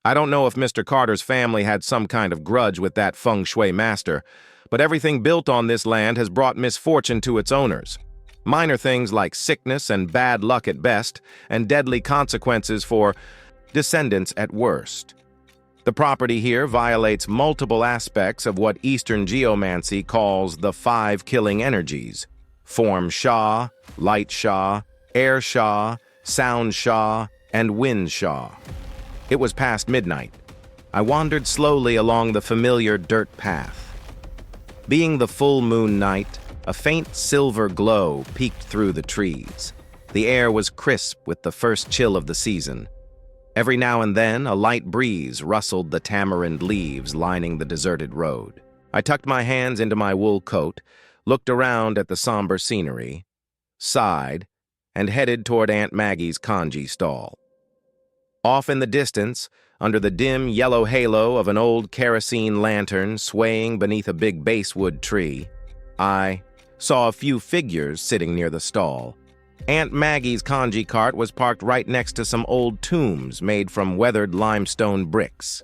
I don't know if Mr. Carter's family had some kind of grudge with that Feng Shui master, but everything built on this land has brought misfortune to its owners. Minor things like sickness and bad luck at best, and deadly consequences for descendants at worst. The property here violates multiple aspects of what Eastern geomancy calls the 5 killing energies: form Sha, light Sha, air Sha, sound Sha, and wind Sha. It was past midnight. I wandered slowly along the familiar dirt path. Being the full moon night, a faint silver glow peeked through the trees. The air was crisp with the first chill of the season. Every now and then, a light breeze rustled the tamarind leaves lining the deserted road. I tucked my hands into my wool coat, looked around at the somber scenery, sighed, and headed toward Aunt Maggie's congee stall. Off in the distance, under the dim yellow halo of an old kerosene lantern swaying beneath a big basswood tree, I saw a few figures sitting near the stall. Aunt Maggie's congee cart was parked right next to some old tombs made from weathered limestone bricks.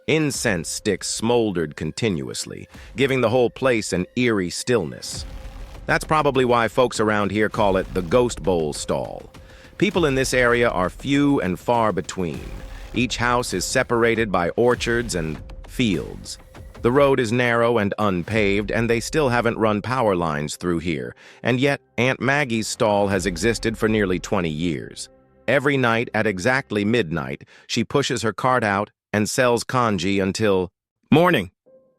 Incense sticks smoldered continuously, giving the whole place an eerie stillness. That's probably why folks around here call it the Ghost Bowl stall. People in this area are few and far between. Each house is separated by orchards and fields. The road is narrow and unpaved, and they still haven't run power lines through here, and yet Aunt Maggie's stall has existed for nearly 20 years. Every night at exactly midnight, she pushes her cart out and sells congee until morning.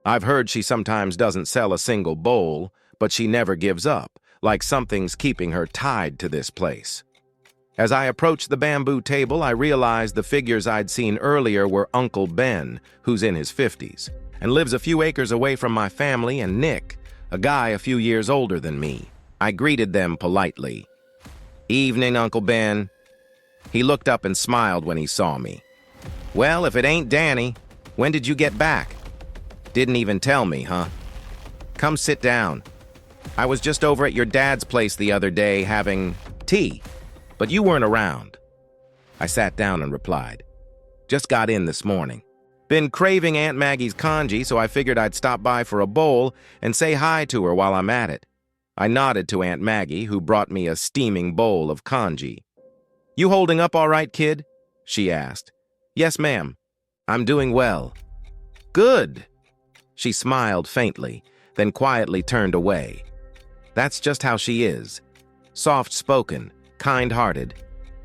I've heard she sometimes doesn't sell a single bowl, but she never gives up, like something's keeping her tied to this place. As I approached the bamboo table, I realized the figures I'd seen earlier were Uncle Ben, who's in his 50s, and lives a few acres away from my family, and Nick, a guy a few years older than me. I greeted them politely. "Evening, Uncle Ben." He looked up and smiled when he saw me. "Well, if it ain't Danny, when did you get back?" "Didn't even tell me, huh?" "Come sit down. I was just over at your dad's place the other day having tea, but you weren't around." I sat down and replied, "Just got in this morning. Been craving Aunt Maggie's congee, so I figured I'd stop by for a bowl and say hi to her while I'm at it." I nodded to Aunt Maggie, who brought me a steaming bowl of congee. "You holding up all right, kid?" she asked. "Yes, ma'am. I'm doing well." "Good." She smiled faintly, then quietly turned away. That's just how she is. Soft-spoken, kind-hearted,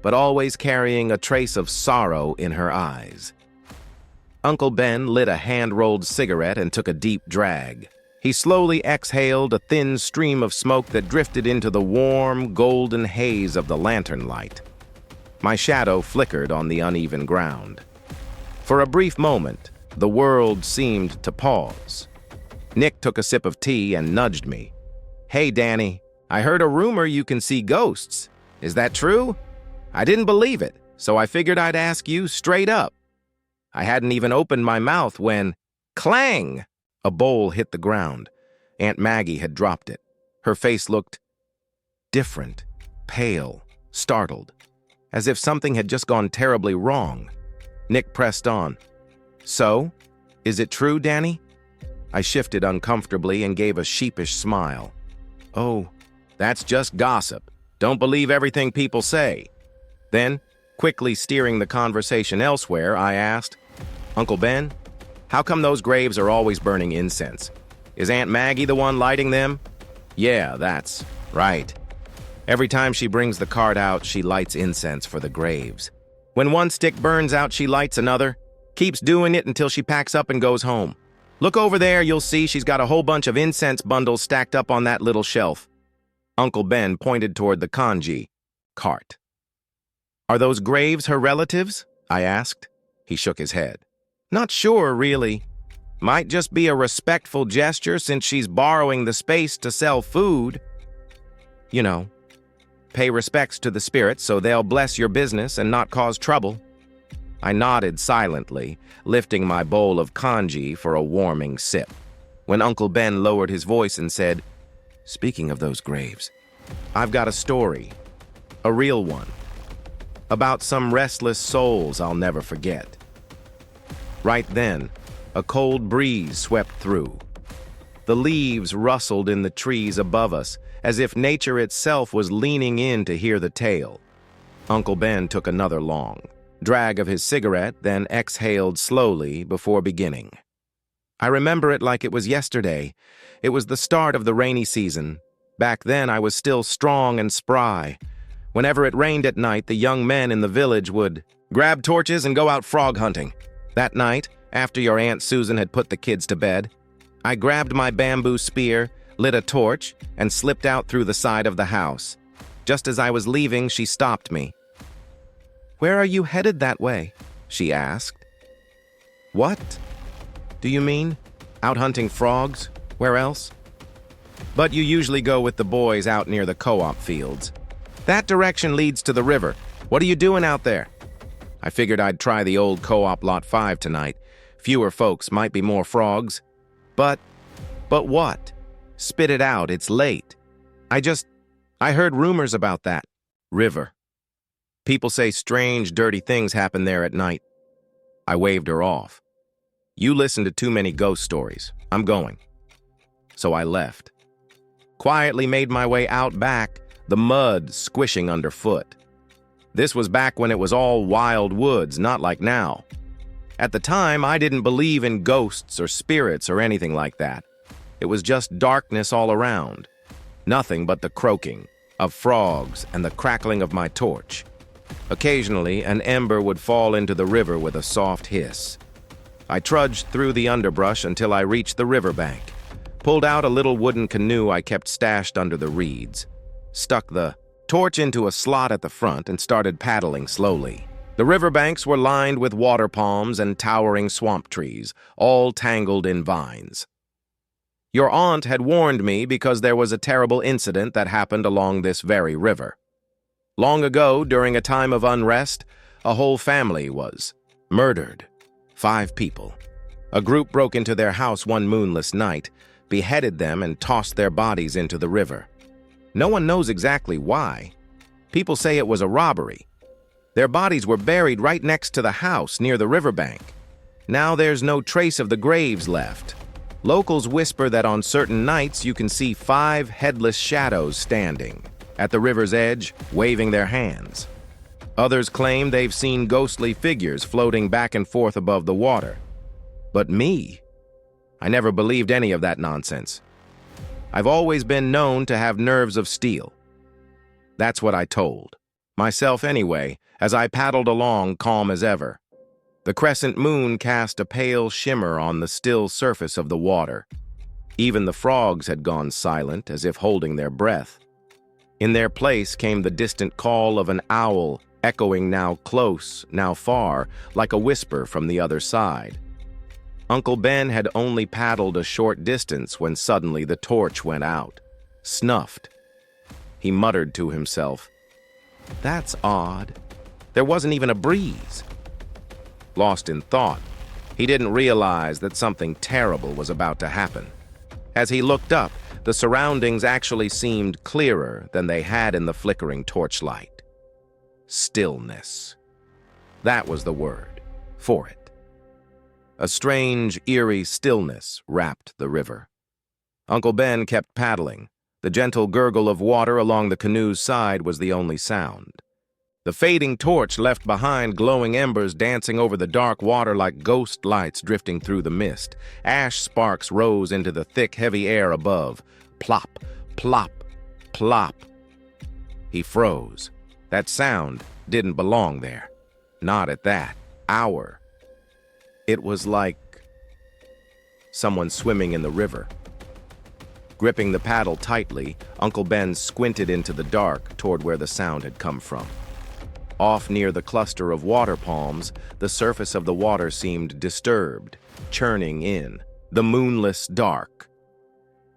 but always carrying a trace of sorrow in her eyes. Uncle Ben lit a hand-rolled cigarette and took a deep drag. He slowly exhaled a thin stream of smoke that drifted into the warm, golden haze of the lantern light. My shadow flickered on the uneven ground. For a brief moment, the world seemed to pause. Nick took a sip of tea and nudged me. "Hey, Danny, I heard a rumor you can see ghosts. Is that true?" I didn't believe it, so I figured I'd ask you straight up. I hadn't even opened my mouth when, clang! A bowl hit the ground. Aunt Maggie had dropped it. Her face looked different, pale, startled, as if something had just gone terribly wrong. Nick pressed on. "So, is it true, Danny?" I shifted uncomfortably and gave a sheepish smile. "Oh, that's just gossip. Don't believe everything people say." Then, quickly steering the conversation elsewhere, I asked, "Uncle Ben, how come those graves are always burning incense? Is Aunt Maggie the one lighting them?" "Yeah, that's right. Every time she brings the cart out, she lights incense for the graves. When one stick burns out, she lights another. Keeps doing it until she packs up and goes home. Look over there, you'll see she's got a whole bunch of incense bundles stacked up on that little shelf." Uncle Ben pointed toward the congee cart. "Are those graves her relatives?" I asked. He shook his head. "Not sure, really. Might just be a respectful gesture since she's borrowing the space to sell food. You know, pay respects to the spirits so they'll bless your business and not cause trouble." I nodded silently, lifting my bowl of congee for a warming sip, when Uncle Ben lowered his voice and said, "Speaking of those graves, I've got a story, a real one, about some restless souls I'll never forget. Right then, a cold breeze swept through. The leaves rustled in the trees above us, as if nature itself was leaning in to hear the tale. Uncle Ben took another long drag of his cigarette, then exhaled slowly before beginning. I remember it like it was yesterday. It was the start of the rainy season. Back then, I was still strong and spry. Whenever it rained at night, the young men in the village would grab torches and go out frog hunting. That night, after your Aunt Susan had put the kids to bed, I grabbed my bamboo spear, lit a torch, and slipped out through the side of the house. Just as I was leaving, she stopped me. "Where are you headed that way?" she asked. "What? Do you mean? Out hunting frogs? Where else?" "But you usually go with the boys out near the co-op fields. That direction leads to the river. What are you doing out there?" I figured I'd try the old co-op Lot 5 tonight. Fewer folks, might be more frogs. But what? Spit it out, it's late. I heard rumors about that. River. People say strange, dirty things happen there at night. I waved her off. You listen to too many ghost stories. I'm going. So I left. Quietly made my way out back, the mud squishing underfoot. This was back when it was all wild woods, not like now. At the time, I didn't believe in ghosts or spirits or anything like that. It was just darkness all around. Nothing but the croaking of frogs and the crackling of my torch. Occasionally, an ember would fall into the river with a soft hiss. I trudged through the underbrush until I reached the riverbank, pulled out a little wooden canoe I kept stashed under the reeds, stuck the torch into a slot at the front, and started paddling slowly. The riverbanks were lined with water palms and towering swamp trees, all tangled in vines. Your aunt had warned me because there was a terrible incident that happened along this very river. Long ago, during a time of unrest, a whole family was murdered. 5 people. A group broke into their house one moonless night, beheaded them, and tossed their bodies into the river. No one knows exactly why. People say it was a robbery. Their bodies were buried right next to the house near the riverbank. Now there's no trace of the graves left. Locals whisper that on certain nights you can see 5 headless shadows standing at the river's edge, waving their hands. Others claim they've seen ghostly figures floating back and forth above the water. But me? I never believed any of that nonsense. I've always been known to have nerves of steel. That's what I told myself anyway, as I paddled along calm as ever. The crescent moon cast a pale shimmer on the still surface of the water. Even the frogs had gone silent, as if holding their breath. In their place came the distant call of an owl, echoing now close, now far, like a whisper from the other side. Uncle Ben had only paddled a short distance when suddenly the torch went out, snuffed. He muttered to himself, "That's odd. There wasn't even a breeze." Lost in thought, he didn't realize that something terrible was about to happen. As he looked up, the surroundings actually seemed clearer than they had in the flickering torchlight. Stillness. That was the word for it. A strange, eerie stillness wrapped the river. Uncle Ben kept paddling. The gentle gurgle of water along the canoe's side was the only sound. The fading torch left behind glowing embers dancing over the dark water like ghost lights drifting through the mist. Ash sparks rose into the thick, heavy air above. Plop, plop, plop. He froze. That sound didn't belong there. Not at that hour. It was like someone swimming in the river. Gripping the paddle tightly, Uncle Ben squinted into the dark toward where the sound had come from. Off near the cluster of water palms, the surface of the water seemed disturbed, churning in, the moonless dark.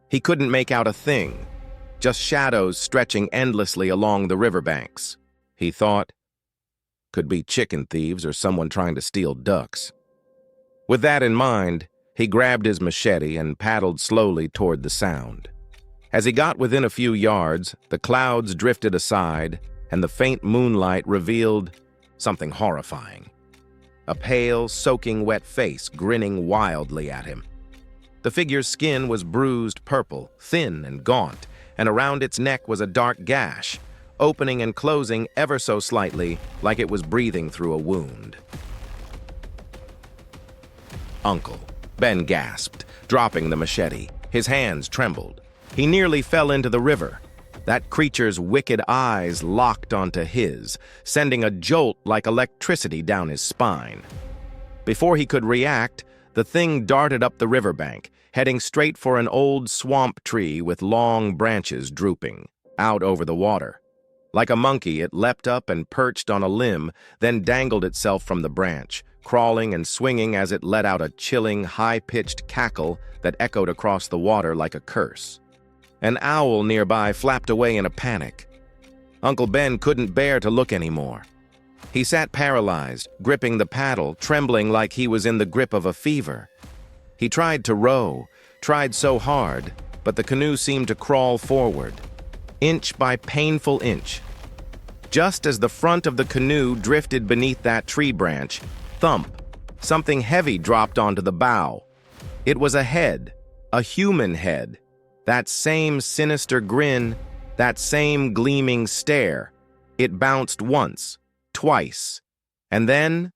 He couldn't make out a thing, just shadows stretching endlessly along the riverbanks. He thought, could be chicken thieves or someone trying to steal ducks. With that in mind, he grabbed his machete and paddled slowly toward the sound. As he got within a few yards, the clouds drifted aside, and the faint moonlight revealed something horrifying. a pale, soaking wet face grinning wildly at him. The figure's skin was bruised purple, thin and gaunt, and around its neck was a dark gash, opening and closing ever so slightly, like it was breathing through a wound. "Uncle," Ben gasped, dropping the machete. His hands trembled. He nearly fell into the river. That creature's wicked eyes locked onto his, sending a jolt like electricity down his spine. Before he could react, the thing darted up the riverbank, heading straight for an old swamp tree with long branches drooping, out over the water. Like a monkey, it leapt up and perched on a limb, then dangled itself from the branch, crawling and swinging as it let out a chilling, high-pitched cackle that echoed across the water like a curse. An owl nearby flapped away in a panic. Uncle Ben couldn't bear to look anymore. He sat paralyzed, gripping the paddle, trembling like he was in the grip of a fever. He tried to row, tried so hard, but the canoe seemed to crawl forward, inch by painful inch. Just as the front of the canoe drifted beneath that tree branch, thump, something heavy dropped onto the bow. It was a head, a human head. That same sinister grin, that same gleaming stare. It bounced once, twice, and then,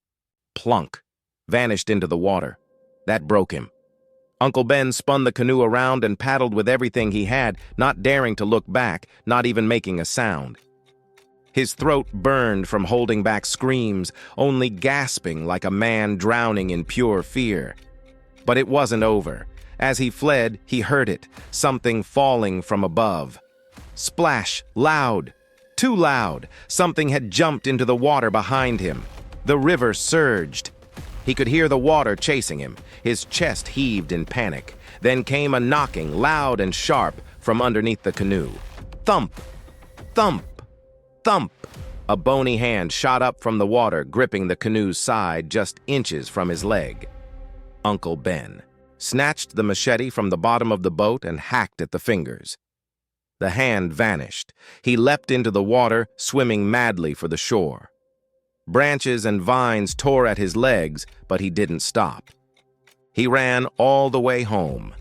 plunk, vanished into the water. That broke him. Uncle Ben spun the canoe around and paddled with everything he had, not daring to look back, not even making a sound. His throat burned from holding back screams, only gasping like a man drowning in pure fear. But it wasn't over. As he fled, he heard it, something falling from above. Splash, loud, too loud. Something had jumped into the water behind him. The river surged. He could hear the water chasing him. His chest heaved in panic. Then came a knocking, loud and sharp, from underneath the canoe. Thump, thump, thump. A bony hand shot up from the water, gripping the canoe's side just inches from his leg. Uncle Ben snatched the machete from the bottom of the boat and hacked at the fingers. The hand vanished. He leapt into the water, swimming madly for the shore. Branches and vines tore at his legs, but he didn't stop. He ran all the way home.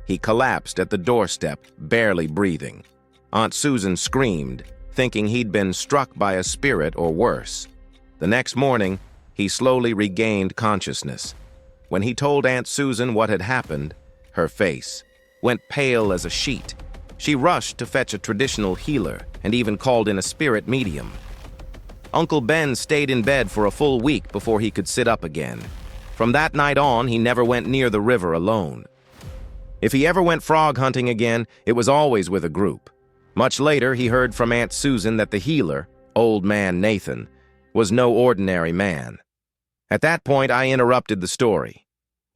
He collapsed at the doorstep, barely breathing. Aunt Susan screamed, thinking he'd been struck by a spirit or worse. The next morning, he slowly regained consciousness. When he told Aunt Susan what had happened, her face went pale as a sheet. She rushed to fetch a traditional healer and even called in a spirit medium. Uncle Ben stayed in bed for a full week before he could sit up again. From that night on, he never went near the river alone. If he ever went frog hunting again, it was always with a group. Much later, he heard from Aunt Susan that the healer, Old Man Nathan, was no ordinary man. At that point, I interrupted the story.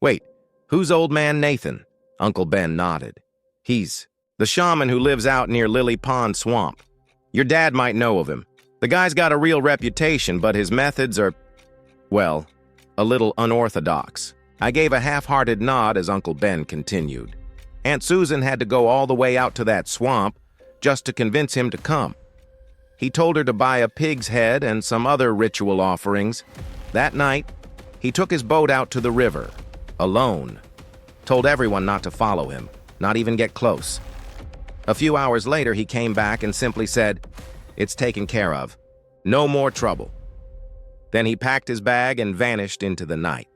"Wait, who's Old Man Nathan?" Uncle Ben nodded. "He's the shaman who lives out near Lily Pond Swamp. Your dad might know of him. The guy's got a real reputation, but his methods are, well, a little unorthodox." I gave a half-hearted nod as Uncle Ben continued. Aunt Susan had to go all the way out to that swamp just to convince him to come. He told her to buy a pig's head and some other ritual offerings. That night, he took his boat out to the river, alone. Told everyone not to follow him, not even get close. A few hours later, he came back and simply said, "It's taken care of. No more trouble." Then he packed his bag and vanished into the night.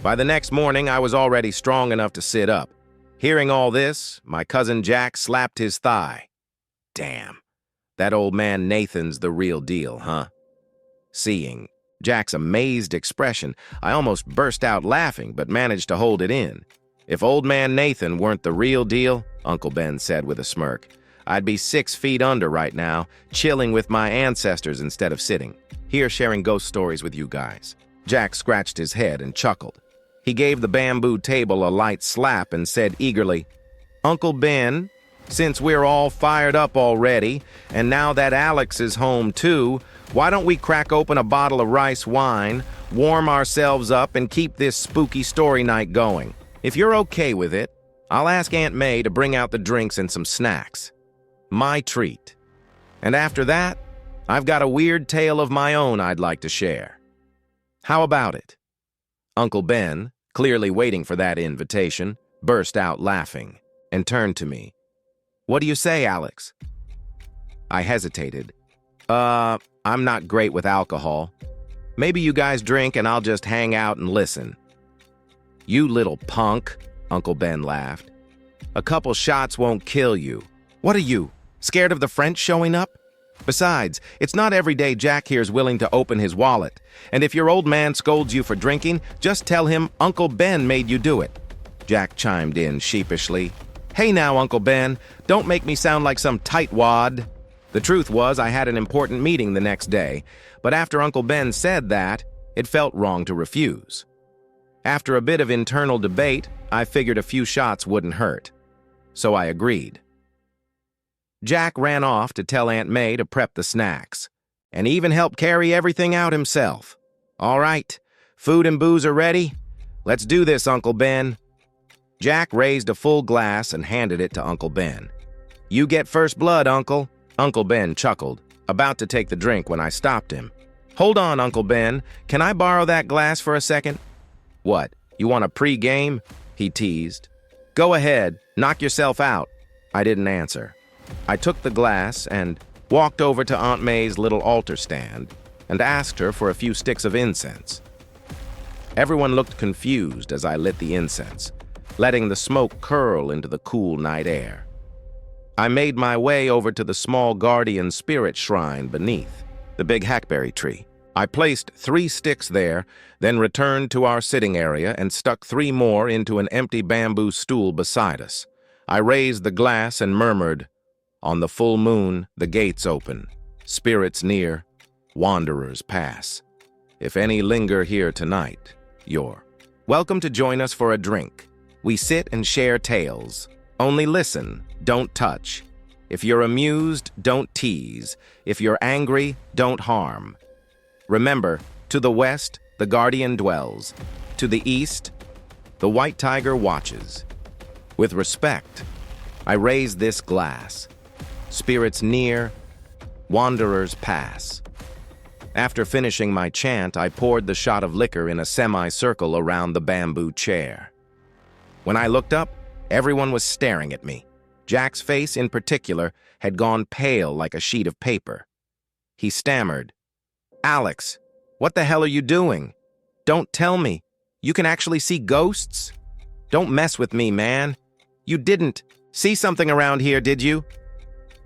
By the next morning, I was already strong enough to sit up. Hearing all this, my cousin Jack slapped his thigh. "Damn, that Old Man Nathan's the real deal, huh?" Seeing Jack's amazed expression, I almost burst out laughing, but managed to hold it in. "If Old Man Nathan weren't the real deal," Uncle Ben said with a smirk, "I'd be 6 feet under right now, chilling with my ancestors instead of sitting here sharing ghost stories with you guys." Jack scratched his head and chuckled. He gave the bamboo table a light slap and said eagerly, "Uncle Ben, since we're all fired up already, and now that Alex is home too, why don't we crack open a bottle of rice wine, warm ourselves up, and keep this spooky story night going? If you're okay with it, I'll ask Aunt May to bring out the drinks and some snacks. My treat. And after that, I've got a weird tale of my own I'd like to share." How about it? Uncle Ben, clearly waiting for that invitation, burst out laughing and turned to me. What do you say, Alex? I hesitated. I'm not great with alcohol. Maybe you guys drink and I'll just hang out and listen. You little punk, Uncle Ben laughed. A couple shots won't kill you. What are you, scared of the French showing up? Besides, it's not every day Jack here's willing to open his wallet. And if your old man scolds you for drinking, just tell him Uncle Ben made you do it. Jack chimed in sheepishly. Hey now, Uncle Ben, don't make me sound like some tightwad. The truth was I had an important meeting the next day, but after Uncle Ben said that, it felt wrong to refuse. After a bit of internal debate, I figured a few shots wouldn't hurt. So I agreed. Jack ran off to tell Aunt May to prep the snacks, and even helped carry everything out himself. All right, food and booze are ready? Let's do this, Uncle Ben. Jack raised a full glass and handed it to Uncle Ben. You get first blood, Uncle. Uncle Ben chuckled, about to take the drink when I stopped him. Hold on, Uncle Ben. Can I borrow that glass for a second? What, you want a pre-game? He teased. Go ahead, knock yourself out. I didn't answer. I took the glass and walked over to Aunt May's little altar stand and asked her for a few sticks of incense. Everyone looked confused as I lit the incense, letting the smoke curl into the cool night air. I made my way over to the small guardian spirit shrine beneath, the big hackberry tree. I placed 3 sticks there, then returned to our sitting area and stuck 3 more into an empty bamboo stool beside us. I raised the glass and murmured, on the full moon, the gates open. Spirits near, wanderers pass. If any linger here tonight, you're welcome to join us for a drink. We sit and share tales. Only listen, don't touch. If you're amused, don't tease. If you're angry, don't harm. Remember, to the west, the guardian dwells. To the east, the white tiger watches. With respect, I raise this glass. Spirits near, wanderers pass. After finishing my chant, I poured the shot of liquor in a semicircle around the bamboo chair. When I looked up, everyone was staring at me. Jack's face, in particular, had gone pale like a sheet of paper. He stammered, Alex, what the hell are you doing? Don't tell me. You can actually see ghosts? Don't mess with me, man. You didn't see something around here, did you?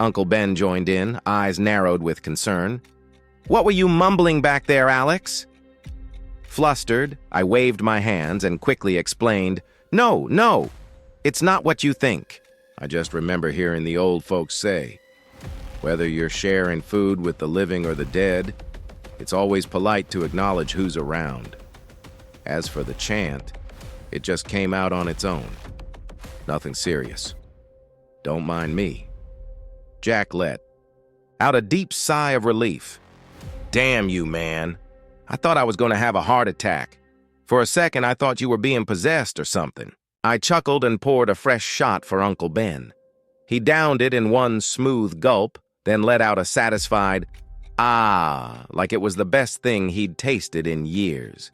Uncle Ben joined in, eyes narrowed with concern. What were you mumbling back there, Alex? Flustered, I waved my hands and quickly explained, No, it's not what you think. I just remember hearing the old folks say, whether you're sharing food with the living or the dead, it's always polite to acknowledge who's around. As for the chant, it just came out on its own. Nothing serious. Don't mind me. Jack let out a deep sigh of relief. Damn you, man. I thought I was going to have a heart attack. For a second, I thought you were being possessed or something. I chuckled and poured a fresh shot for Uncle Ben. He downed it in one smooth gulp, then let out a satisfied, ah, like it was the best thing he'd tasted in years.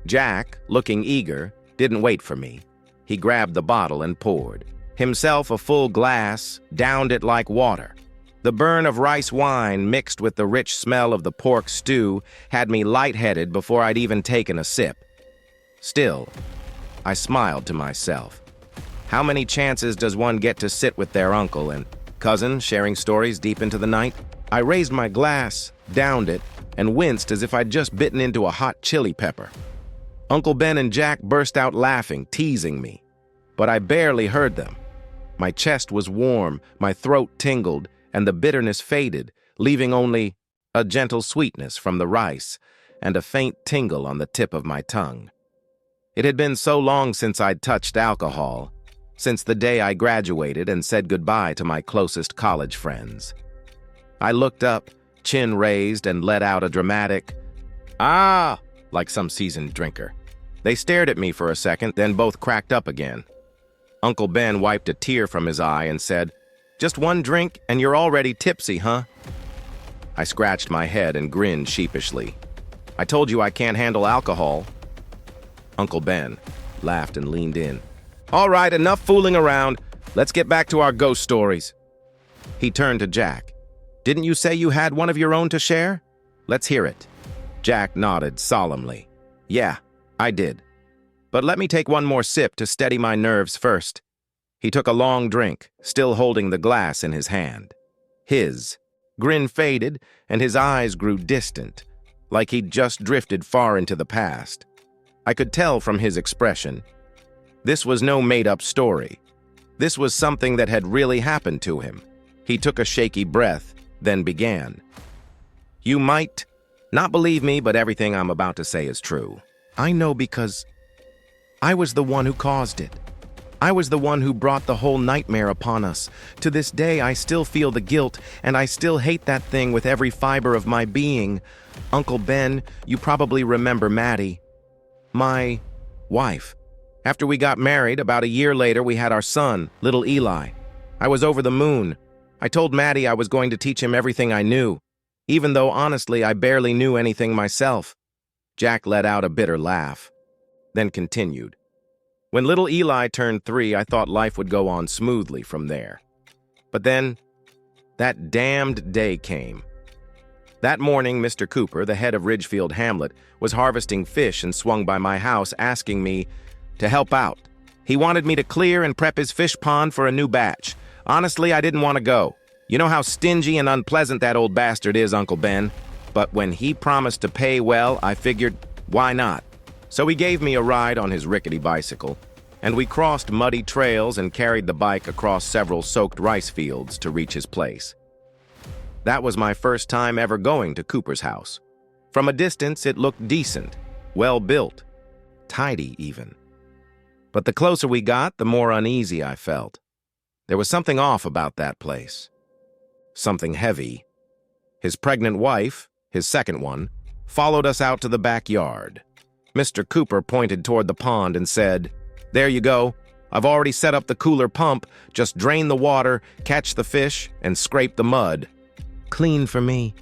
Jack, looking eager, didn't wait for me. He grabbed the bottle and poured. Himself a full glass, downed it like water. The burn of rice wine mixed with the rich smell of the pork stew had me lightheaded before I'd even taken a sip. Still, I smiled to myself. How many chances does one get to sit with their uncle and cousin sharing stories deep into the night? I raised my glass, downed it, and winced as if I'd just bitten into a hot chili pepper. Uncle Ben and Jack burst out laughing, teasing me, but I barely heard them. My chest was warm, my throat tingled, and the bitterness faded, leaving only a gentle sweetness from the rice and a faint tingle on the tip of my tongue. It had been so long since I'd touched alcohol, since the day I graduated and said goodbye to my closest college friends. I looked up, chin raised, and let out a dramatic, ah, like some seasoned drinker. They stared at me for a second, then both cracked up again. Uncle Ben wiped a tear from his eye and said, Just one drink and you're already tipsy, huh? I scratched my head and grinned sheepishly. I told you I can't handle alcohol. Uncle Ben laughed and leaned in. All right, enough fooling around. Let's get back to our ghost stories. He turned to Jack. Didn't you say you had one of your own to share? Let's hear it. Jack nodded solemnly. Yeah, I did. But let me take one more sip to steady my nerves first. He took a long drink, still holding the glass in his hand. His grin faded, and his eyes grew distant, like he'd just drifted far into the past. I could tell from his expression. This was no made-up story. This was something that had really happened to him. He took a shaky breath, then began. You might not believe me, but everything I'm about to say is true. I know because I was the one who caused it. I was the one who brought the whole nightmare upon us. To this day, I still feel the guilt, and I still hate that thing with every fiber of my being. Uncle Ben, you probably remember Maddie, my wife. After we got married, about a year later, we had our son, little Eli. I was over the moon. I told Maddie I was going to teach him everything I knew, even though, honestly, I barely knew anything myself. Jack let out a bitter laugh, then continued. When little Eli turned 3, I thought life would go on smoothly from there. But then, that damned day came. That morning, Mr. Cooper, the head of Ridgefield Hamlet, was harvesting fish and swung by my house asking me to help out. He wanted me to clear and prep his fish pond for a new batch. Honestly, I didn't want to go. You know how stingy and unpleasant that old bastard is, Uncle Ben. But when he promised to pay well, I figured, why not? So he gave me a ride on his rickety bicycle, and we crossed muddy trails and carried the bike across several soaked rice fields to reach his place. That was my first time ever going to Cooper's house. From a distance, it looked decent, well-built, tidy even. But the closer we got, the more uneasy I felt. There was something off about that place. Something heavy. His pregnant wife, his second one, followed us out to the backyard. Mr. Cooper pointed toward the pond and said, There you go. I've already set up the cooler pump. Just drain the water, catch the fish, and scrape the mud. Clean for me.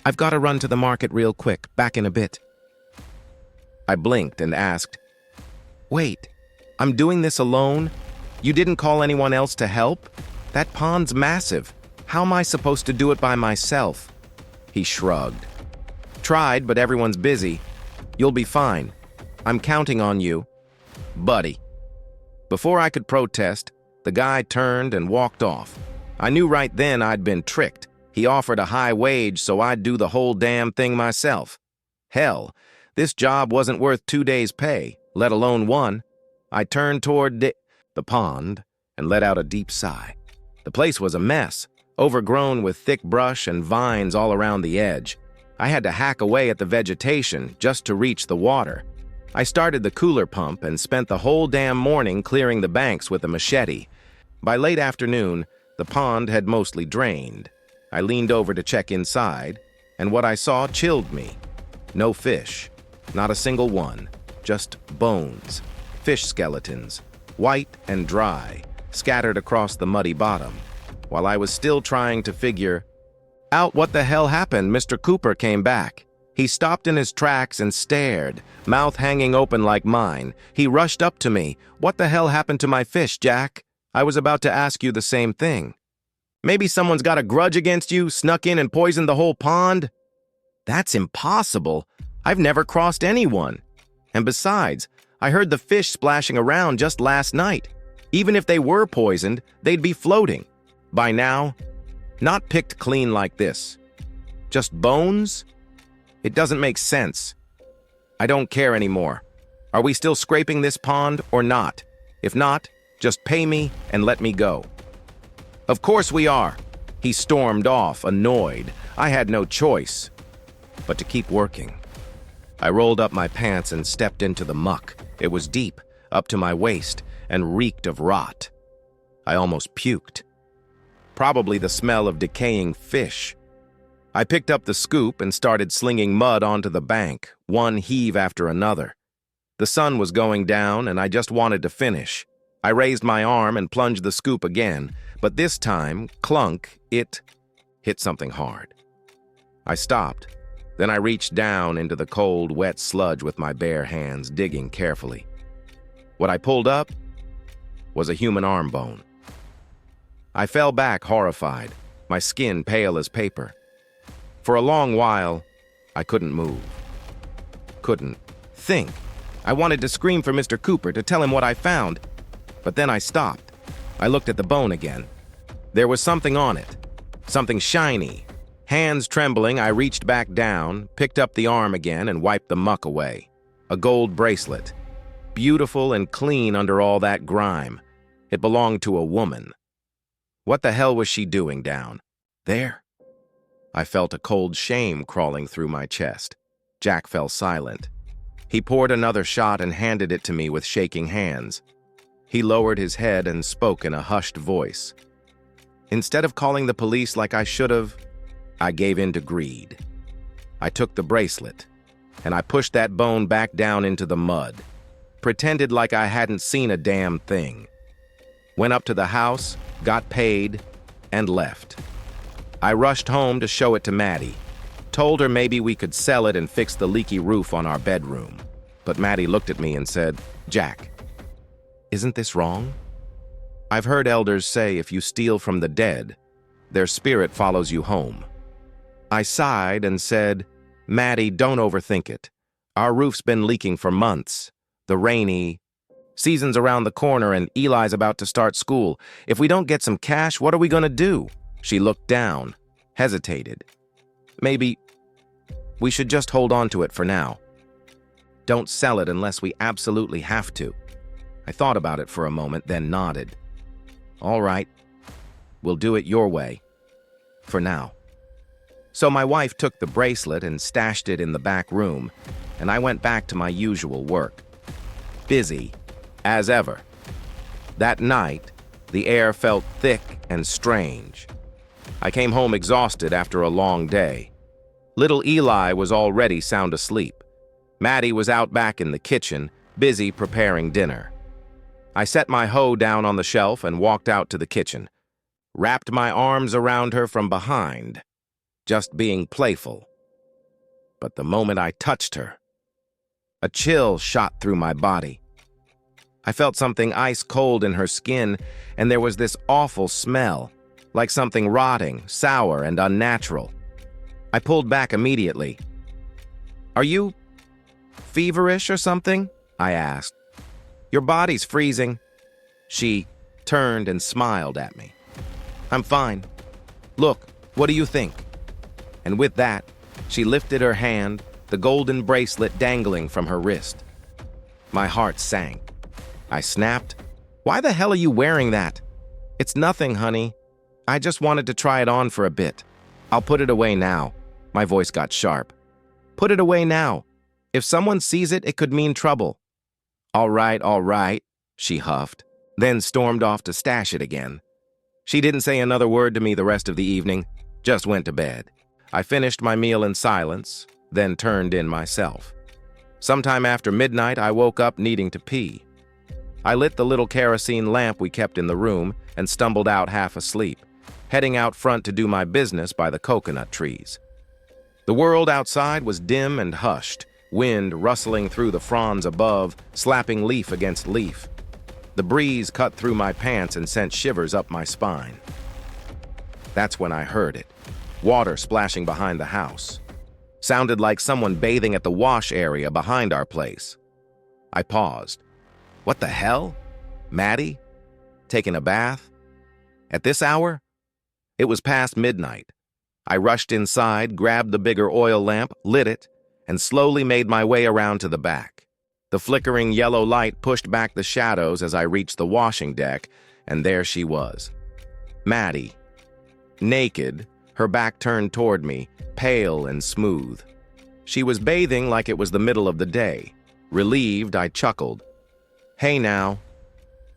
I've got to run to the market real quick. Back in a bit. I blinked and asked, Wait, I'm doing this alone? You didn't call anyone else to help? That pond's massive. How am I supposed to do it by myself? He shrugged. Tried, but everyone's busy. You'll be fine. I'm counting on you, buddy. Before I could protest, the guy turned and walked off. I knew right then I'd been tricked. He offered a high wage, so I'd do the whole damn thing myself. Hell, this job wasn't worth 2 days' pay, let alone one. I turned toward the pond and let out a deep sigh. The place was a mess, overgrown with thick brush and vines all around the edge. I had to hack away at the vegetation just to reach the water. I started the cooler pump and spent the whole damn morning clearing the banks with a machete. By late afternoon, the pond had mostly drained. I leaned over to check inside, and what I saw chilled me. No fish, not a single one, just bones, fish skeletons, white and dry, scattered across the muddy bottom. While I was still trying to figure out what the hell happened, Mr. Cooper came back. He stopped in his tracks and stared, mouth hanging open like mine. He rushed up to me. What the hell happened to my fish, Jack? I was about to ask you the same thing. Maybe someone's got a grudge against you, snuck in and poisoned the whole pond? That's impossible. I've never crossed anyone. And besides, I heard the fish splashing around just last night. Even if they were poisoned, they'd be floating. By now, not picked clean like this. Just bones? It doesn't make sense. I don't care anymore. Are we still scraping this pond or not? If not, just pay me and let me go. Of course we are. He stormed off, annoyed. I had no choice but to keep working. I rolled up my pants and stepped into the muck. It was deep, up to my waist, and reeked of rot. I almost puked. Probably the smell of decaying fish. I picked up the scoop and started slinging mud onto the bank, one heave after another. The sun was going down, and I just wanted to finish. I raised my arm and plunged the scoop again, but this time, clunk, it hit something hard. I stopped, Then I reached down into the cold, wet sludge with my bare hands, digging carefully. What I pulled up was a human arm bone. I fell back horrified, my skin pale as paper. For a long while, I couldn't move. Couldn't think. I wanted to scream for Mr. Cooper to tell him what I found, but then I stopped. I looked at the bone again. There was something on it, something shiny. Hands trembling, I reached back down, picked up the arm again, and wiped the muck away. A gold bracelet, beautiful and clean under all that grime. It belonged to a woman. What the hell was she doing down there? I felt a cold shame crawling through my chest. Jack fell silent. He poured another shot and handed it to me with shaking hands. He lowered his head and spoke in a hushed voice. Instead of calling the police like I should have, I gave in to greed. I took the bracelet, and I pushed that bone back down into the mud, pretended like I hadn't seen a damn thing. Went up to the house, got paid, and left. I rushed home to show it to Maddie. Told her maybe we could sell it and fix the leaky roof on our bedroom. But Maddie looked at me and said, "Jack, isn't this wrong? I've heard elders say if you steal from the dead, their spirit follows you home." I sighed and said, "Maddie, don't overthink it. Our roof's been leaking for months. The rainy season's around the corner and Eli's about to start school. If we don't get some cash, what are we gonna do?" She looked down, hesitated. "Maybe we should just hold on to it for now. Don't sell it unless we absolutely have to." I thought about it for a moment, then nodded. "All right, we'll do it your way. For now." So my wife took the bracelet and stashed it in the back room, and I went back to my usual work. Busy, as ever. That night, the air felt thick and strange. I came home exhausted after a long day. Little Eli was already sound asleep. Maddie was out back in the kitchen, busy preparing dinner. I set my hoe down on the shelf and walked out to the kitchen. Wrapped my arms around her from behind, just being playful. But the moment I touched her, a chill shot through my body. I felt something ice cold in her skin, and there was this awful smell, like something rotting, sour, and unnatural. I pulled back immediately. "Are you feverish or something?" I asked. "Your body's freezing." She turned and smiled at me. "I'm fine. Look, what do you think?" And with that, she lifted her hand, the golden bracelet dangling from her wrist. My heart sank. I snapped, "Why the hell are you wearing that?" "It's nothing, honey. I just wanted to try it on for a bit. I'll put it away now." My voice got sharp. "Put it away now. If someone sees it, it could mean trouble." All right, she huffed, then stormed off to stash it again. She didn't say another word to me the rest of the evening, just went to bed. I finished my meal in silence, then turned in myself. Sometime after midnight, I woke up needing to pee. I lit the little kerosene lamp we kept in the room and stumbled out half asleep, heading out front to do my business by the coconut trees. The world outside was dim and hushed, wind rustling through the fronds above, slapping leaf against leaf. The breeze cut through my pants and sent shivers up my spine. That's when I heard it. Water splashing behind the house. Sounded like someone bathing at the wash area behind our place. I paused. What the hell? Maddie? Taking a bath? At this hour? It was past midnight. I rushed inside, grabbed the bigger oil lamp, lit it, and slowly made my way around to the back. The flickering yellow light pushed back the shadows as I reached the washing deck, and there she was. Maddie. Naked, her back turned toward me, pale and smooth. She was bathing like it was the middle of the day. Relieved, I chuckled. "Hey now.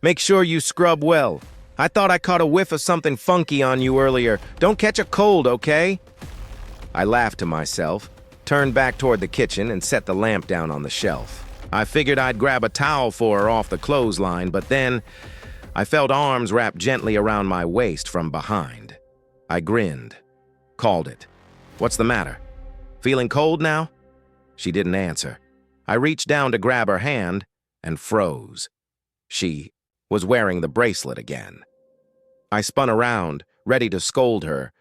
Make sure you scrub well. I thought I caught a whiff of something funky on you earlier. Don't catch a cold, okay?" I laughed to myself, turned back toward the kitchen, and set the lamp down on the shelf. I figured I'd grab a towel for her off the clothesline, but then I felt arms wrapped gently around my waist from behind. I grinned. Called it. "What's the matter?" Feeling cold now?" She didn't answer. I reached down to grab her hand and froze. She was wearing the bracelet again. I spun around, ready to scold her,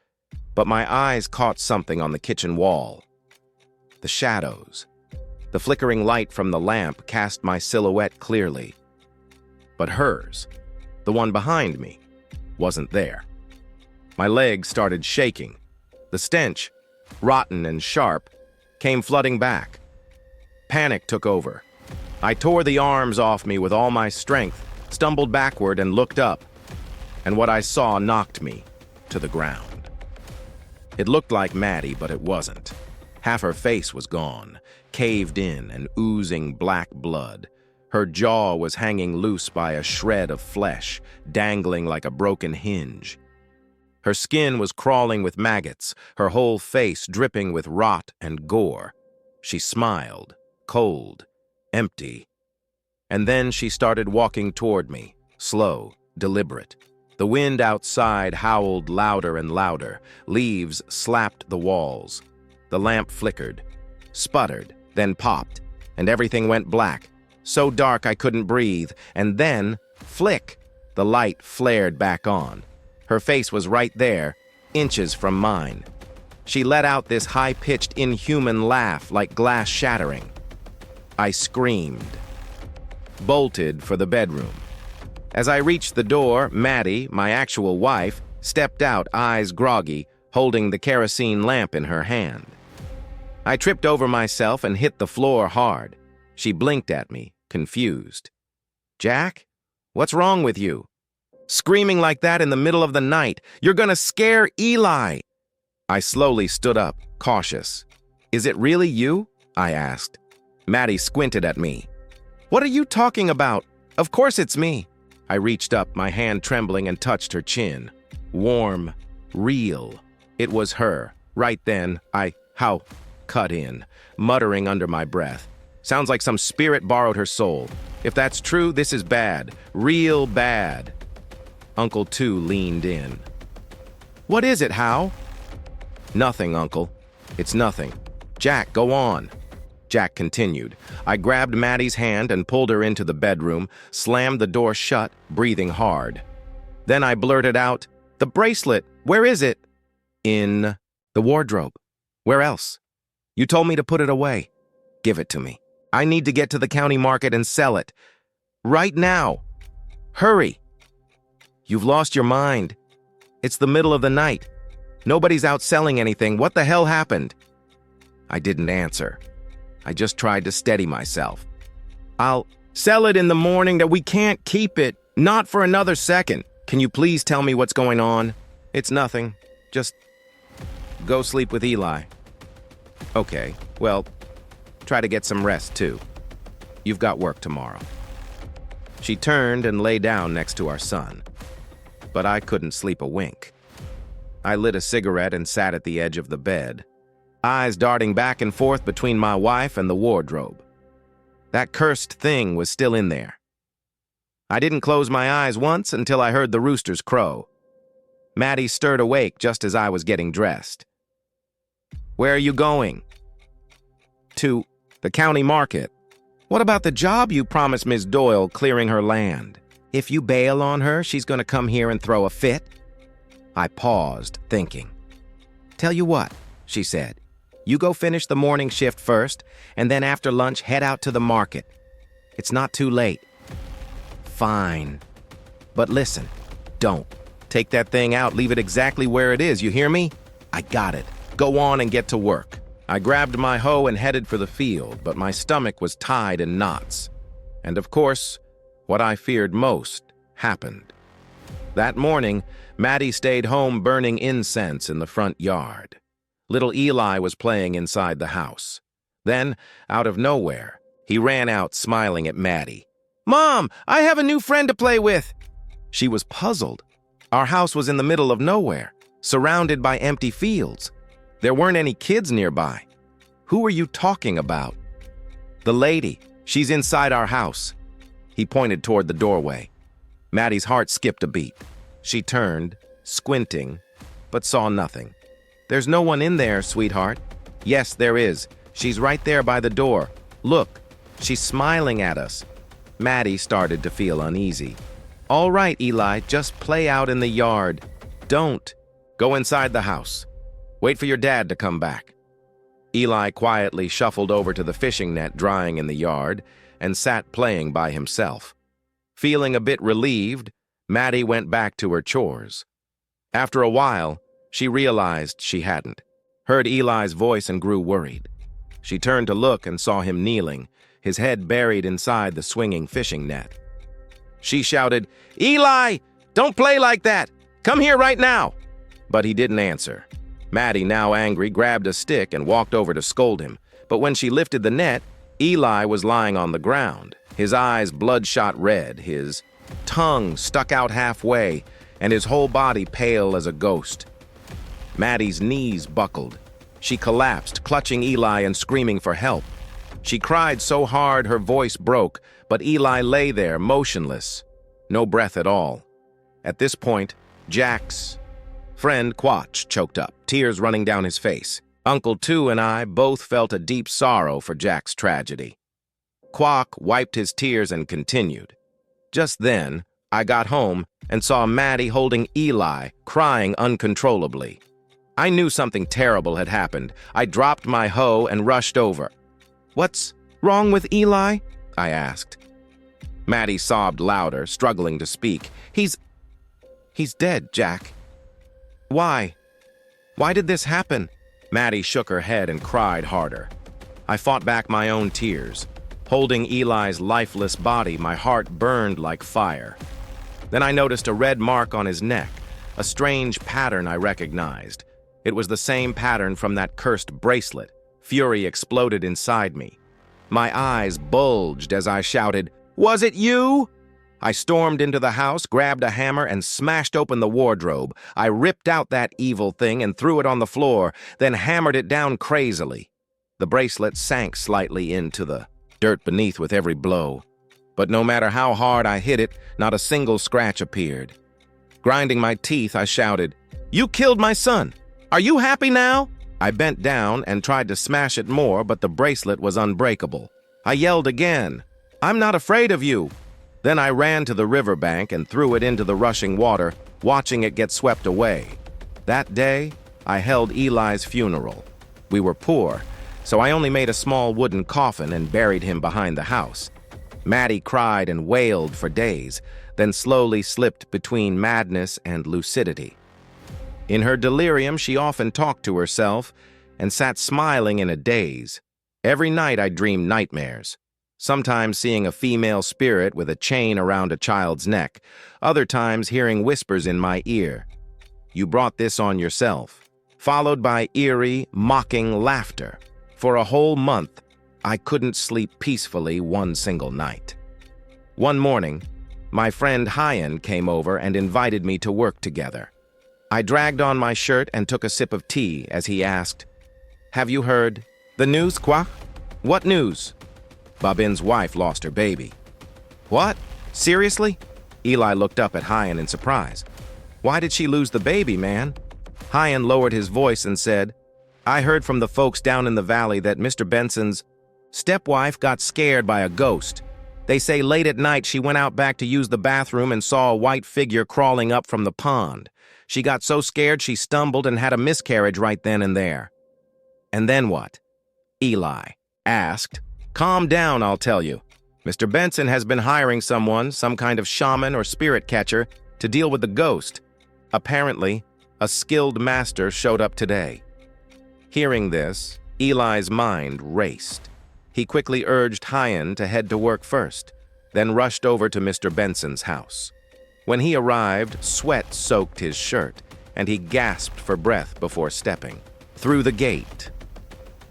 but my eyes caught something on the kitchen wall. The shadows. The flickering light from the lamp cast my silhouette clearly. But hers, the one behind me, wasn't there. My legs started shaking. The stench, rotten and sharp, came flooding back. Panic took over. I tore the arms off me with all my strength, stumbled backward and looked up, and what I saw knocked me to the ground. It looked like Maddie, but it wasn't. Half her face was gone, caved in and oozing black blood. Her jaw was hanging loose by a shred of flesh, dangling like a broken hinge. Her skin was crawling with maggots, her whole face dripping with rot and gore. She smiled, cold, empty. And then she started walking toward me, slow, deliberate. The wind outside howled louder and louder. Leaves slapped the walls. The lamp flickered, sputtered, then popped, and everything went black. So dark I couldn't breathe, and then, flick, the light flared back on. Her face was right there, inches from mine. She let out this high-pitched, inhuman laugh like glass shattering. I screamed. Bolted for the bedroom. As I reached the door, Maddie, my actual wife, stepped out, eyes groggy, holding the kerosene lamp in her hand. I tripped over myself and hit the floor hard. She blinked at me, confused. "Jack, what's wrong with you? Screaming like that in the middle of the night. You're gonna scare Eli." I slowly stood up, cautious. "Is it really you?" I asked. Maddie squinted at me. "What are you talking about? Of course it's me." I reached up, my hand trembling, and touched her chin. Warm, real. It was her. Right then, cut in, muttering under my breath. Sounds like some spirit borrowed her soul. If that's true, this is bad. Real bad. Uncle Tu leaned in. "What is it, Hal?" "Nothing, Uncle. It's nothing. Jack, go on." Jack continued. I grabbed Maddie's hand and pulled her into the bedroom, slammed the door shut, breathing hard. Then I blurted out, "The bracelet, where is it?" "In the wardrobe. Where else? You told me to put it away." "Give it to me. I need to get to the county market and sell it. Right now. Hurry." "You've lost your mind. It's the middle of the night. Nobody's out selling anything. What the hell happened?" I didn't answer. I just tried to steady myself. "I'll sell it in the morning. That we can't keep it. Not for another second. Can you please tell me what's going on?" "It's nothing. Just go sleep with Eli." "Okay, well, try to get some rest too. You've got work tomorrow." She turned and lay down next to our son. But I couldn't sleep a wink. I lit a cigarette and sat at the edge of the bed, eyes darting back and forth between my wife and the wardrobe. That cursed thing was still in there. I didn't close my eyes once until I heard the roosters crow. Maddie stirred awake just as I was getting dressed. "Where are you going?" "To the county market." "What about the job you promised Miss Doyle clearing her land? If you bail on her, she's going to come here and throw a fit." I paused, thinking. "Tell you what," she said. "You go finish the morning shift first, and then after lunch head out to the market. It's not too late." "Fine. But listen, don't. Take that thing out, leave it exactly where it is, you hear me?" "I got it. Go on and get to work." I grabbed my hoe and headed for the field, but my stomach was tied in knots. And of course, what I feared most happened. That morning, Maddie stayed home burning incense in the front yard. Little Eli was playing inside the house. Then, out of nowhere, he ran out smiling at Maddie. "Mom, I have a new friend to play with." She was puzzled. Our house was in the middle of nowhere, surrounded by empty fields. There weren't any kids nearby. "Who are you talking about?" "The lady. She's inside our house." He pointed toward the doorway. Maddie's heart skipped a beat. She turned, squinting, but saw nothing. "There's no one in there, sweetheart. Yes, there is. She's right there by the door. Look, she's smiling at us. Maddie started to feel uneasy. All right, Eli, just play out in the yard. Don't. Go inside the house. Wait for your dad to come back. Eli quietly shuffled over to the fishing net drying in the yard and sat playing by himself. Feeling a bit relieved, Maddie went back to her chores. After a while, she realized she hadn't. Heard Eli's voice and grew worried. She turned to look and saw him kneeling, his head buried inside the swinging fishing net. She shouted, "Eli, don't play like that! Come here right now!" But he didn't answer. Maddie, now angry, grabbed a stick and walked over to scold him. But when she lifted the net, Eli was lying on the ground, his eyes bloodshot red, his tongue stuck out halfway, and his whole body pale as a ghost. Maddie's knees buckled. She collapsed, clutching Eli and screaming for help. She cried so hard her voice broke, but Eli lay there, motionless, no breath at all. At this point, Jack's friend Quach choked up, tears running down his face. Uncle Tu and I both felt a deep sorrow for Jack's tragedy. Quach wiped his tears and continued. Just then, I got home and saw Maddie holding Eli, crying uncontrollably. I knew something terrible had happened. I dropped my hoe and rushed over. "What's wrong with Eli?" I asked. Maddie sobbed louder, struggling to speak. He's dead, Jack." "Why? Why did this happen?" Maddie shook her head and cried harder. I fought back my own tears. Holding Eli's lifeless body, my heart burned like fire. Then I noticed a red mark on his neck, a strange pattern I recognized. It was the same pattern from that cursed bracelet. Fury exploded inside me. My eyes bulged as I shouted, "Was it you?" I stormed into the house, grabbed a hammer, and smashed open the wardrobe. I ripped out that evil thing and threw it on the floor, then hammered it down crazily. The bracelet sank slightly into the dirt beneath with every blow. But no matter how hard I hit it, not a single scratch appeared. Grinding my teeth, I shouted, "You killed my son! Are you happy now?" I bent down and tried to smash it more, but the bracelet was unbreakable. I yelled again, "I'm not afraid of you!" Then I ran to the riverbank and threw it into the rushing water, watching it get swept away. That day, I held Eli's funeral. We were poor, so I only made a small wooden coffin and buried him behind the house. Maddie cried and wailed for days, then slowly slipped between madness and lucidity. In her delirium, she often talked to herself and sat smiling in a daze. Every night I dreamed nightmares, sometimes seeing a female spirit with a chain around a child's neck, other times hearing whispers in my ear. "You brought this on yourself," followed by eerie, mocking laughter. For a whole month, I couldn't sleep peacefully one single night. One morning, my friend Hyan came over and invited me to work together. I dragged on my shirt and took a sip of tea as he asked, "Have you heard the news, quoi?" "What news?" "Babin's wife lost her baby." "What? Seriously?" Eli looked up at Hyan in surprise. "Why did she lose the baby, man?" Hyan lowered his voice and said, "I heard from the folks down in the valley that Mr. Benson's stepwife got scared by a ghost. They say late at night she went out back to use the bathroom and saw a white figure crawling up from the pond. She got so scared she stumbled and had a miscarriage right then and there." "And then what?" Eli asked. "Calm down, I'll tell you. Mr. Benson has been hiring someone, some kind of shaman or spirit catcher, to deal with the ghost. Apparently, a skilled master showed up today." Hearing this, Eli's mind raced. He quickly urged Hyan to head to work first, then rushed over to Mr. Benson's house. When he arrived, sweat soaked his shirt, and he gasped for breath before stepping through the gate.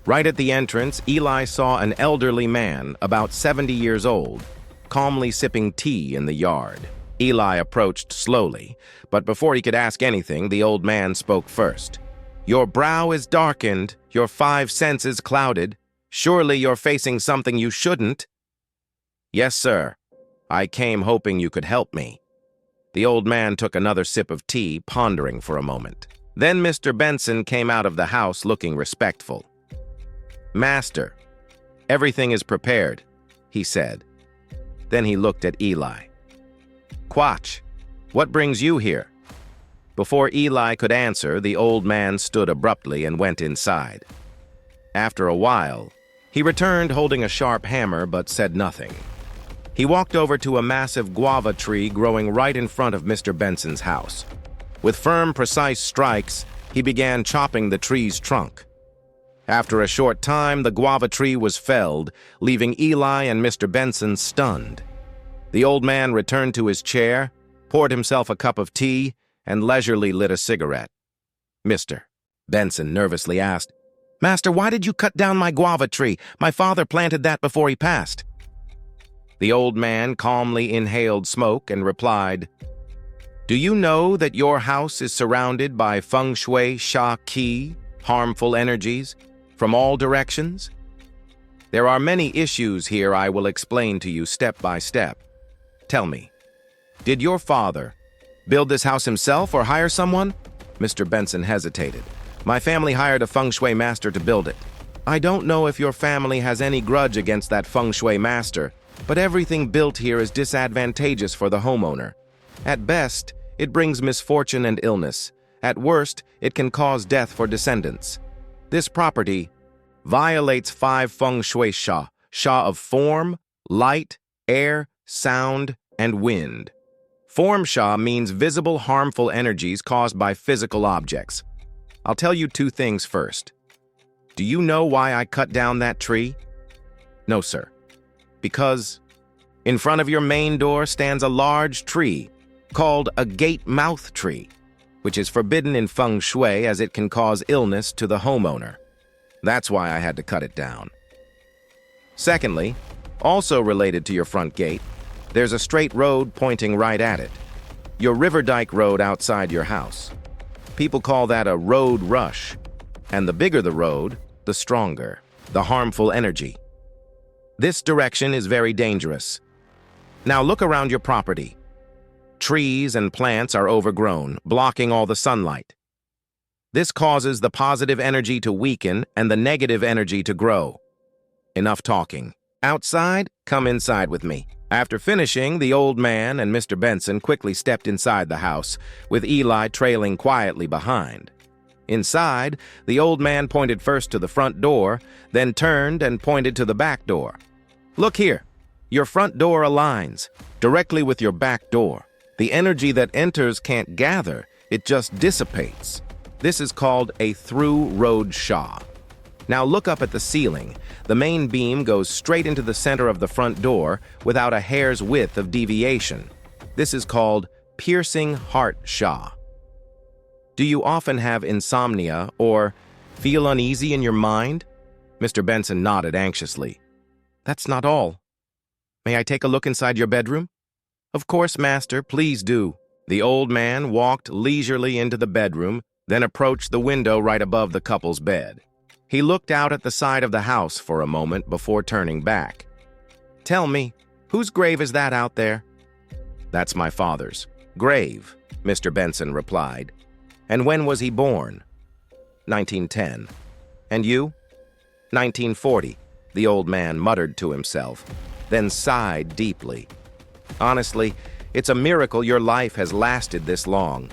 Right at the entrance, Eli saw an elderly man, about 70 years old, calmly sipping tea in the yard. Eli approached slowly, but before he could ask anything, the old man spoke first. "Your brow is darkened, your 5 senses clouded. Surely you're facing something you shouldn't." "Yes, sir. I came hoping you could help me." The old man took another sip of tea, pondering for a moment. Then Mr. Benson came out of the house looking respectful. "Master, everything is prepared," he said. Then he looked at Eli. "Quach, what brings you here?" Before Eli could answer, the old man stood abruptly and went inside. After a while, he returned holding a sharp hammer but said nothing. He walked over to a massive guava tree growing right in front of Mr. Benson's house. With firm, precise strikes, he began chopping the tree's trunk. After a short time, the guava tree was felled, leaving Eli and Mr. Benson stunned. The old man returned to his chair, poured himself a cup of tea, and leisurely lit a cigarette. "Mr. Benson nervously asked, "Master, why did you cut down my guava tree? My father planted that before he passed." The old man calmly inhaled smoke and replied, "Do you know that your house is surrounded by Feng Shui Sha Qi, harmful energies, from all directions? There are many issues here I will explain to you step by step. Tell me, did your father build this house himself or hire someone?" Mr. Benson hesitated. "My family hired a Feng Shui master to build it. I don't know if your family has any grudge against that Feng Shui master, but everything built here is disadvantageous for the homeowner. At best, it brings misfortune and illness. At worst, it can cause death for descendants. This property violates 5 Feng Shui Sha, Sha of form, light, air, sound, and wind. Form Sha means visible harmful energies caused by physical objects. I'll tell you 2 things first. Do you know why I cut down that tree?" "No, sir." "Because in front of your main door stands a large tree called a gate mouth tree, which is forbidden in Feng Shui as it can cause illness to the homeowner. That's why I had to cut it down. Secondly, also related to your front gate, there's a straight road pointing right at it. Your River Dyke Road outside your house. People call that a road rush, and the bigger the road, the stronger the harmful energy. This direction is very dangerous. Now look around your property. Trees and plants are overgrown, blocking all the sunlight. This causes the positive energy to weaken and the negative energy to grow. Enough talking. Outside, come inside with me." After finishing, the old man and Mr. Benson quickly stepped inside the house, with Eli trailing quietly behind. Inside, the old man pointed first to the front door, then turned and pointed to the back door. "Look here. Your front door aligns directly with your back door. The energy that enters can't gather, it just dissipates. This is called a through road Sha. Now look up at the ceiling. The main beam goes straight into the center of the front door without a hair's width of deviation. This is called piercing heart Sha. Do you often have insomnia or feel uneasy in your mind?" Mr. Benson nodded anxiously. "That's not all. May I take a look inside your bedroom?" "Of course, master, please do." The old man walked leisurely into the bedroom, then approached the window right above the couple's bed. He looked out at the side of the house for a moment before turning back. "Tell me, whose grave is that out there?" "That's my father's grave," Mr. Benson replied. "And when was he born?" 1910. "And you?" 1940, the old man muttered to himself, then sighed deeply. "Honestly, it's a miracle your life has lasted this long."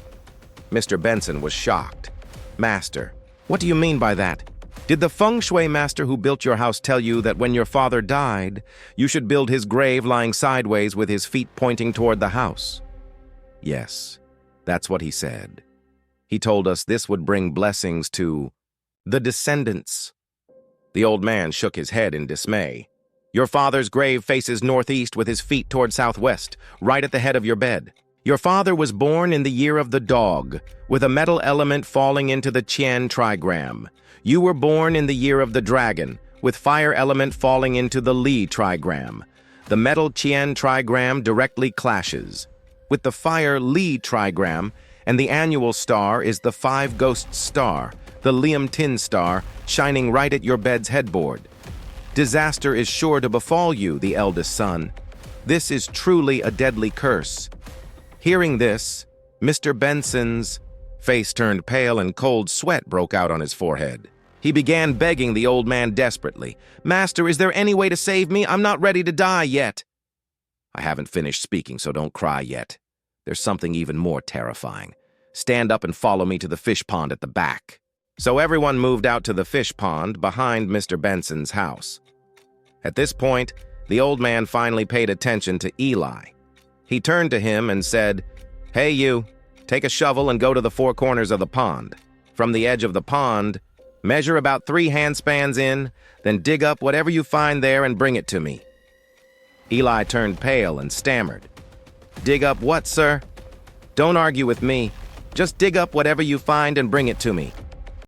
Mr. Benson was shocked. "Master, what do you mean by that? Did the Feng Shui master who built your house tell you that when your father died, you should build his grave lying sideways with his feet pointing toward the house?" "Yes, that's what he said. He told us this would bring blessings to the descendants." The old man shook his head in dismay. "Your father's grave faces northeast with his feet toward southwest, right at the head of your bed. Your father was born in the year of the dog, with a metal element falling into the Qian trigram. You were born in the year of the dragon, with fire element falling into the Li trigram. The metal Qian trigram directly clashes with the fire Li trigram, and the annual star is the 5 Ghosts star, the Liam Tin star, shining right at your bed's headboard. Disaster is sure to befall you, the eldest son. This is truly a deadly curse." Hearing this, Mr. Benson's face turned pale and cold sweat broke out on his forehead. He began begging the old man desperately. "Master, is there any way to save me? I'm not ready to die yet." "I haven't finished speaking, so don't cry yet. There's something even more terrifying. Stand up and follow me to the fish pond at the back." So everyone moved out to the fish pond behind Mr. Benson's house. At this point, the old man finally paid attention to Eli. He turned to him and said, "Hey you, take a shovel and go to the four corners of the pond. From the edge of the pond, measure about 3 handspans in, then dig up whatever you find there and bring it to me." Eli turned pale and stammered. "Dig up what, sir?" "Don't argue with me. Just dig up whatever you find and bring it to me."